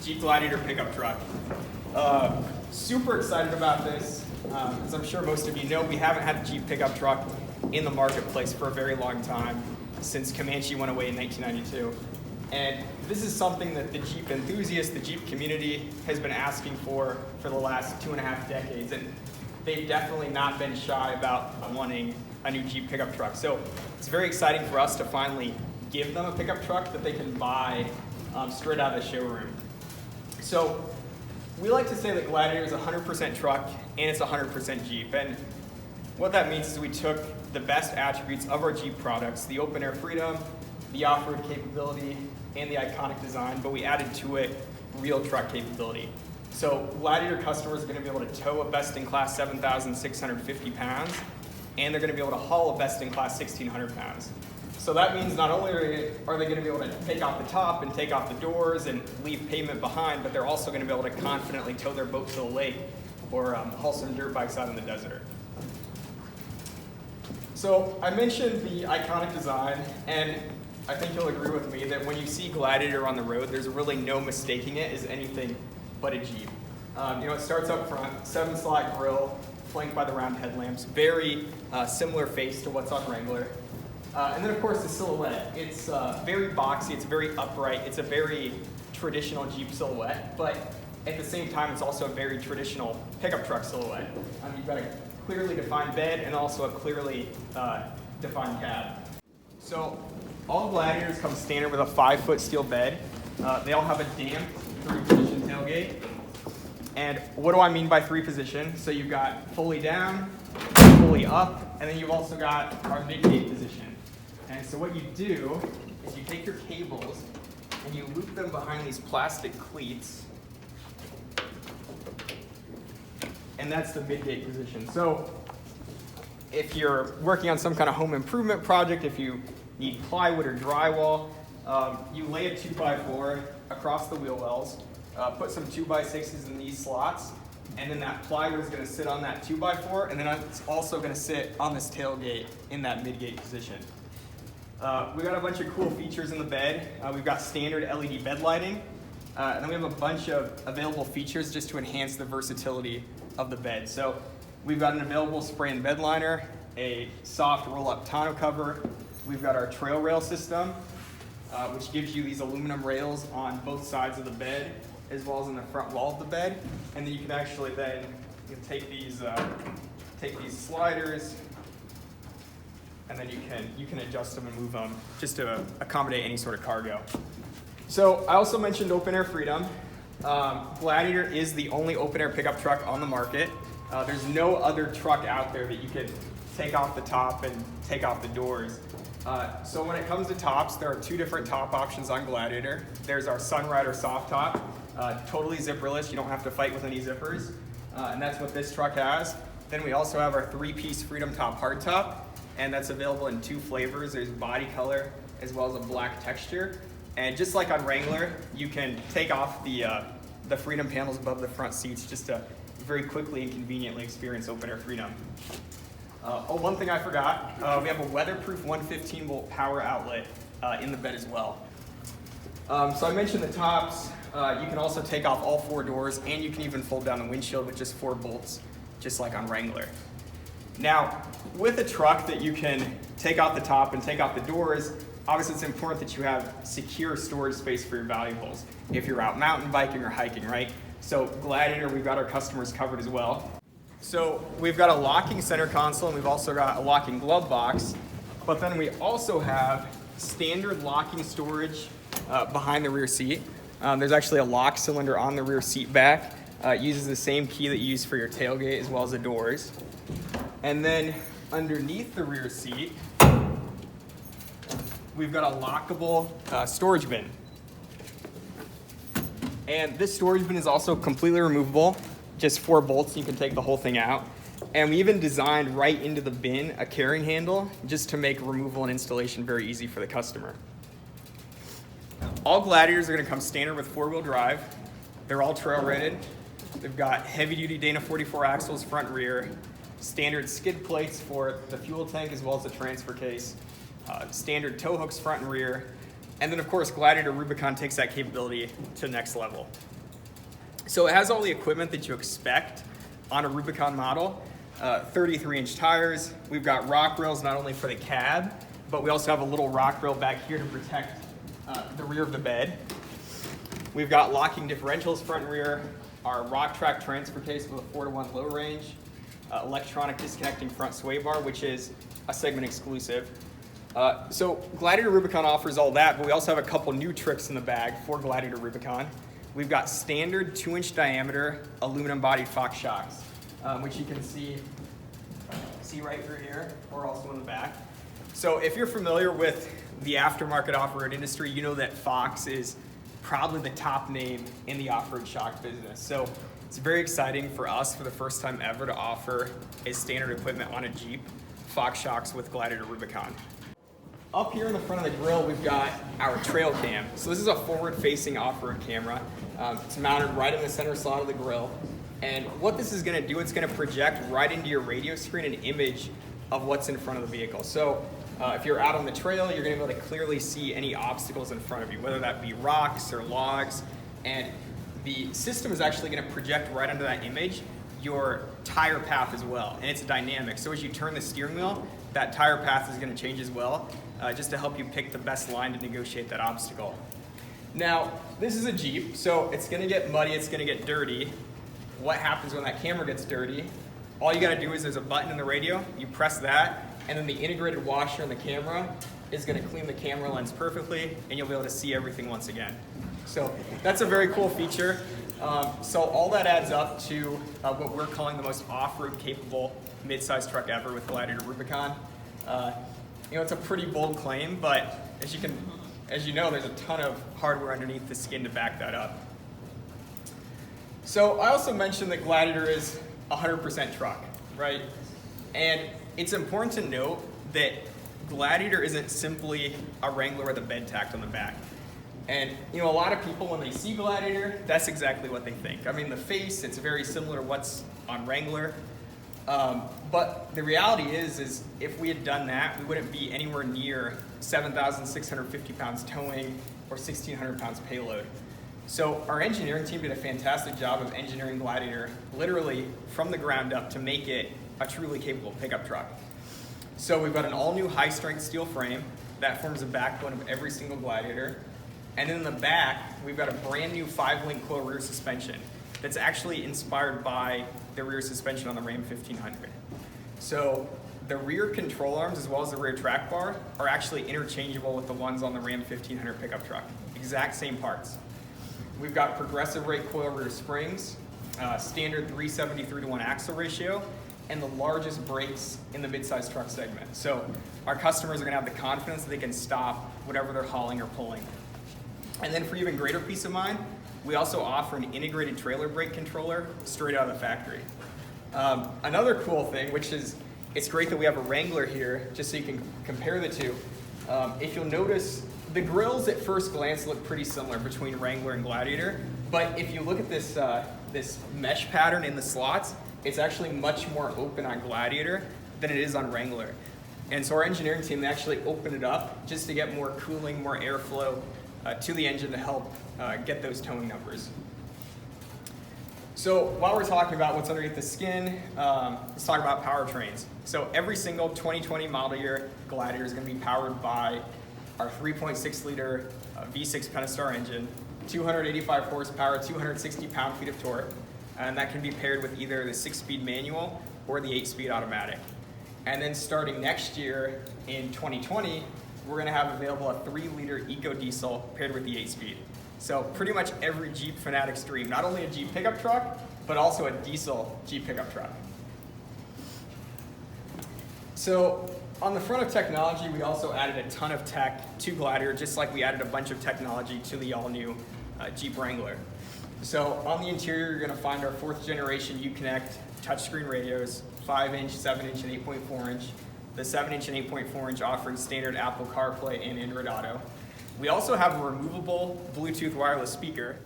Jeep Gladiator pickup truck. Super excited about this. As I'm sure most of you know, we haven't had a Jeep pickup truck in the marketplace for a very long time, since Comanche went away in 1992. And this is something that the Jeep enthusiasts, the Jeep community, has been asking for the last 2.5 decades. And they've definitely not been shy about wanting a new Jeep pickup truck. So it's very exciting for us to finally give them a pickup truck that they can buy straight out of the showroom. So we like to say that Gladiator is 100% truck and it's 100% Jeep. And what that means is we took the best attributes of our Jeep products, the open air freedom, the off-road capability, and the iconic design, but we added to it real truck capability. So Gladiator customers are going to be able to tow a best-in-class 7,650 pounds, and they're going to be able to haul a best-in-class 1,600 pounds. So that means not only are they going to be able to take off the top and take off the doors and leave pavement behind, but they're also going to be able to confidently tow their boat to the lake or haul some dirt bikes out in the desert. So I mentioned the iconic design, and I think you'll agree with me that when you see Gladiator on the road, there's really no mistaking it as anything but a Jeep. It starts up front, 7-slot grille, flanked by the round headlamps, very similar face to what's on Wrangler. And then of course the silhouette. It's very boxy, it's very upright, it's a very traditional Jeep silhouette, but at the same time it's also a very traditional pickup truck silhouette. You've got a clearly defined bed and also a clearly defined cab. So all Gladiators come standard with a 5-foot steel bed. They all have a damped 3-position tailgate. And what do I mean by 3-position? So you've got fully down, fully up, and then you've also got our mid-gate position. And so what you do is you take your cables and you loop them behind these plastic cleats, and that's the mid-gate position. So if you're working on some kind of home improvement project, if you need plywood or drywall, you lay a 2x4 across the wheel wells, put some 2x6s in these slots, and then that plywood is going to sit on that 2x4, and then it's also going to sit on this tailgate in that mid-gate position. We've got a bunch of cool features in the bed. We've got standard LED bed lighting, and then we have a bunch of available features just to enhance the versatility of the bed. So we've got an available spray and bed liner, a soft roll-up tonneau cover. We've got our trail rail system, which gives you these aluminum rails on both sides of the bed, as well as in the front wall of the bed. And then you can actually then take these sliders, and then you can adjust them and move them just to accommodate any sort of cargo. So I also mentioned open air freedom. Gladiator is the only open air pickup truck on the market. There's no other truck out there that you can take off the top and take off the doors. So when it comes to tops, there are 2 different top options on Gladiator. There's our Sunrider soft top, totally zipperless. You don't have to fight with any zippers, and that's what this truck has. Then we also have our 3-piece Freedom Top hard top, and that's available in 2 flavors. There's body color as well as a black texture. And just like on Wrangler, you can take off the Freedom panels above the front seats just to very quickly and conveniently experience open air freedom. One thing I forgot, we have a weatherproof 115-volt power outlet in the bed as well. So I mentioned the tops. You can also take off all 4 doors, and you can even fold down the windshield with just 4 bolts, just like on Wrangler. Now, with a truck that you can take off the top and take off the doors, obviously it's important that you have secure storage space for your valuables if you're out mountain biking or hiking, right? So Gladiator, we've got our customers covered as well. So we've got a locking center console, and we've also got a locking glove box, but then we also have standard locking storage behind the rear seat. There's actually a lock cylinder on the rear seat back. It uses the same key that you use for your tailgate as well as the doors. And then underneath the rear seat, we've got a lockable storage bin. And this storage bin is also completely removable, just 4 bolts, you can take the whole thing out. And we even designed right into the bin a carrying handle just to make removal and installation very easy for the customer. All Gladiators are going to come standard with 4-wheel drive. They're all trail rated. They've got heavy-duty Dana 44 axles front and rear, standard skid plates for the fuel tank as well as the transfer case, standard tow hooks front and rear, and then of course Gladiator Rubicon takes that capability to the next level. So it has all the equipment that you expect on a Rubicon model. 33-inch tires. We've got rock rails not only for the cab, but we also have a little rock rail back here to protect the rear of the bed. We've got locking differentials front and rear, our rock track transfer case with a 4-to-1 low range, electronic disconnecting front sway bar, which is a segment exclusive. So Gladiator Rubicon offers all that, but we also have a couple new tricks in the bag for Gladiator Rubicon. We've got standard 2-inch diameter aluminum bodied Fox shocks, which you can see right through here, or also in the back. So if you're familiar with the aftermarket off-road industry, you know that Fox is probably the top name in the off-road shock business. So it's very exciting for us for the first time ever to offer a standard equipment on a Jeep, Fox shocks with Gladiator Rubicon. Up here in the front of the grill, we've got our trail cam. So this is a forward-facing off-road camera. It's mounted right in the center slot of the grill. And what this is gonna do, it's gonna project right into your radio screen an image of what's in front of the vehicle. So if you're out on the trail, you're gonna be able to clearly see any obstacles in front of you, whether that be rocks or logs. And the system is actually gonna project right under that image your tire path as well. And it's dynamic. So as you turn the steering wheel, that tire path is gonna change as well, just to help you pick the best line to negotiate that obstacle. Now, this is a Jeep, so it's gonna get muddy, it's gonna get dirty. What happens when that camera gets dirty? All you gotta do is there's a button in the radio, you press that, and then the integrated washer in the camera is gonna clean the camera lens perfectly, and you'll be able to see everything once again. So that's a very cool feature. So all that adds up to what we're calling the most off-road capable mid-size truck ever with Gladiator Rubicon. It's a pretty bold claim, but as you know, there's a ton of hardware underneath the skin to back that up. So I also mentioned that Gladiator is 100% truck, right? And it's important to note that Gladiator isn't simply a Wrangler with a bed tacked on the back. And a lot of people, when they see Gladiator, that's exactly what they think. I mean, the face, it's very similar to what's on Wrangler. But the reality is if we had done that, we wouldn't be anywhere near 7,650 pounds towing or 1,600 pounds payload. So our engineering team did a fantastic job of engineering Gladiator literally from the ground up to make it a truly capable pickup truck. So we've got an all-new high-strength steel frame that forms the backbone of every single Gladiator. And in the back, we've got a brand new 5-link coil rear suspension that's actually inspired by the rear suspension on the Ram 1500. So the rear control arms as well as the rear track bar are actually interchangeable with the ones on the Ram 1500 pickup truck. Exact same parts. We've got progressive rate coil rear springs, standard 373-to-1 axle ratio, and the largest brakes in the midsize truck segment. So our customers are gonna have the confidence that they can stop whatever they're hauling or pulling. And then for even greater peace of mind, we also offer an integrated trailer brake controller straight out of the factory. Another cool thing, which is, it's great that we have a Wrangler here, just so you can compare the two. If you'll notice, the grills at first glance look pretty similar between Wrangler and Gladiator, but if you look at this, this mesh pattern in the slots, it's actually much more open on Gladiator than it is on Wrangler. And so our engineering team, they actually opened it up just to get more cooling, more airflow to the engine to help get those towing numbers. So while we're talking about what's underneath the skin, let's talk about powertrains. So every single 2020 model year Gladiator is going to be powered by our 3.6 liter V6 Pentastar engine, 285 horsepower, 260 pound-feet of torque, and that can be paired with either the 6-speed manual or the 8-speed automatic. And then starting next year in 2020, we're going to have available a 3-liter Eco Diesel paired with the 8-speed. So pretty much every Jeep fanatic's dream, not only a Jeep pickup truck, but also a diesel Jeep pickup truck. So on the front of technology, we also added a ton of tech to Gladiator, just like we added a bunch of technology to the all-new Jeep Wrangler. So on the interior, you're going to find our 4th generation Uconnect touchscreen radios, 5-inch, 7-inch, and 8.4-inch. The 7-inch and 8.4-inch offering standard Apple CarPlay and Android Auto. We also have a removable Bluetooth wireless speaker.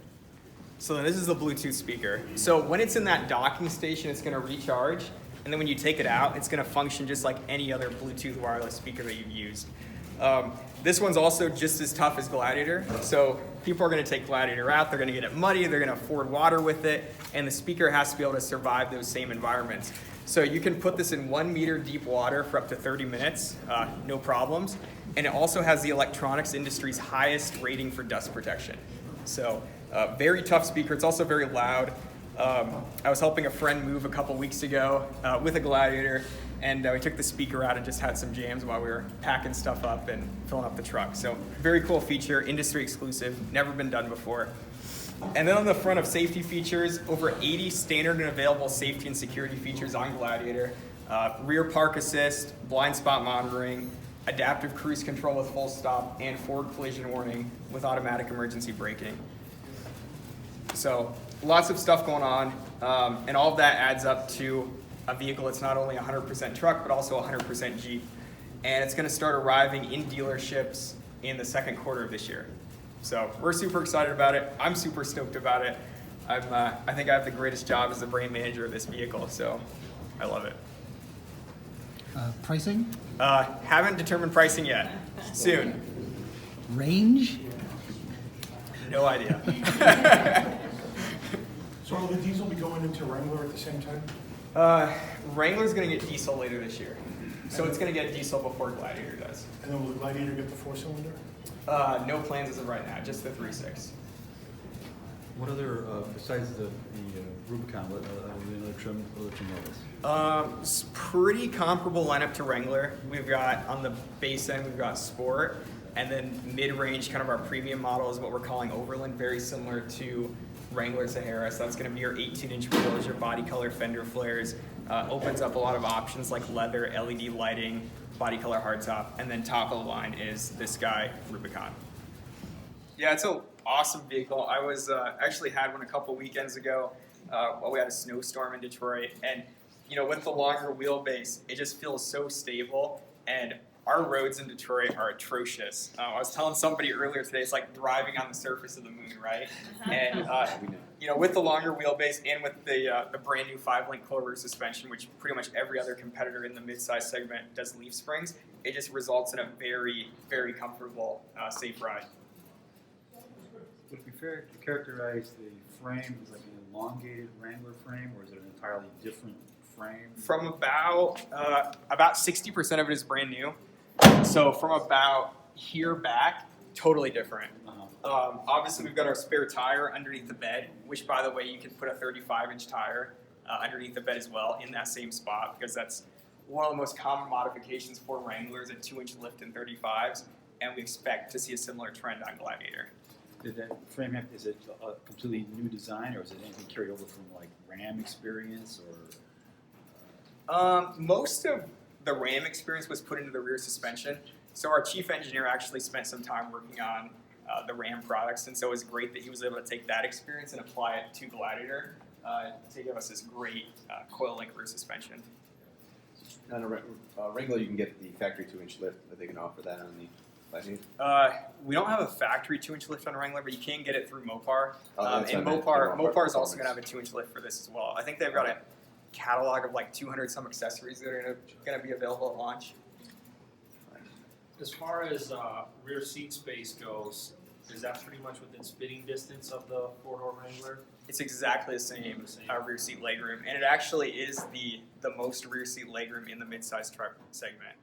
So this is the Bluetooth speaker. So when it's in that docking station, it's going to recharge. And then when you take it out, it's going to function just like any other Bluetooth wireless speaker that you've used. This one's also just as tough as Gladiator. So people are going to take Gladiator out, they're going to get it muddy, they're going to ford water with it, and the speaker has to be able to survive those same environments. So you can put this in 1 meter deep water for up to 30 minutes, no problems. And it also has the electronics industry's highest rating for dust protection. So very tough speaker. It's also very loud. I was helping a friend move a couple weeks ago with a Gladiator, and we took the speaker out and just had some jams while we were packing stuff up and filling up the truck. So very cool feature, industry exclusive, never been done before. And then on the front of safety features, over 80 standard and available safety and security features on Gladiator. Rear park assist, blind spot monitoring, adaptive cruise control with full stop, and forward collision warning with automatic emergency braking. So lots of stuff going on, and all of that adds up to a vehicle that's not only 100% truck, but also 100% Jeep. And it's going to start arriving in dealerships in the second quarter of this year. So we're super excited about it. I'm super stoked about it. I think I have the greatest job as the brand manager of this vehicle, so I love it. Pricing? Haven't determined pricing yet. Soon. Range? No idea. So will the diesel be going into Wrangler at the same time? Wrangler's going to get diesel later this year. So it's going to get diesel before Gladiator does. And then will the Gladiator get the 4-cylinder? No plans as of right now, just the 3.6. What other, besides the Rubicon, what other trim levels? It's pretty comparable lineup to Wrangler. We've got, on the base end, we've got Sport, and then mid-range, kind of our premium model is what we're calling Overland, very similar to Wrangler Sahara. So that's going to be your 18-inch wheels, your body color fender flares, opens up a lot of options like leather, LED lighting, body color hardtop, and then top of the line is this guy, Rubicon. Yeah, it's an awesome vehicle. I was actually had one a couple weekends ago while we had a snowstorm in Detroit, and you know, with the longer wheelbase, it just feels so stable. And our roads in Detroit are atrocious. I was telling somebody earlier today, it's like driving on the surface of the moon, right? And you know, with the longer wheelbase and with the brand new 5-link coil rear suspension, which pretty much every other competitor in the midsize segment does leaf springs, it just results in a very, very comfortable, safe ride. Would it be fair to characterize the frame as like an elongated Wrangler frame, or is it an entirely different frame? From About 60% of it is brand new. So from about here back, totally different. Obviously, we've got our spare tire underneath the bed, which, by the way, you can put a 35-inch tire underneath the bed as well in that same spot, because that's one of the most common modifications for Wranglers, a 2-inch lift in 35s, and we expect to see a similar trend on Gladiator. Did that frame have, is it a completely new design, or is it anything carried over from like Ram experience, or? Most of the Ram experience was put into the rear suspension. So our chief engineer actually spent some time working on the Ram products, and so it was great that he was able to take that experience and apply it to Gladiator to give us this great coil link rear suspension. On a Wrangler, you can get the factory 2-inch lift, but they can offer that on the Gladiator. We don't have a factory 2-inch lift on Wrangler, but you can get it through Mopar. And Mopar Mopar is also going to have a 2-inch lift for this as well. I think they've got a catalog of like 200 some accessories that are going to be available at launch. As far as rear seat space goes, is that pretty much within spitting distance of the 4-door Wrangler? It's exactly the same rear seat legroom, and it actually is the most rear seat legroom in the midsize truck segment.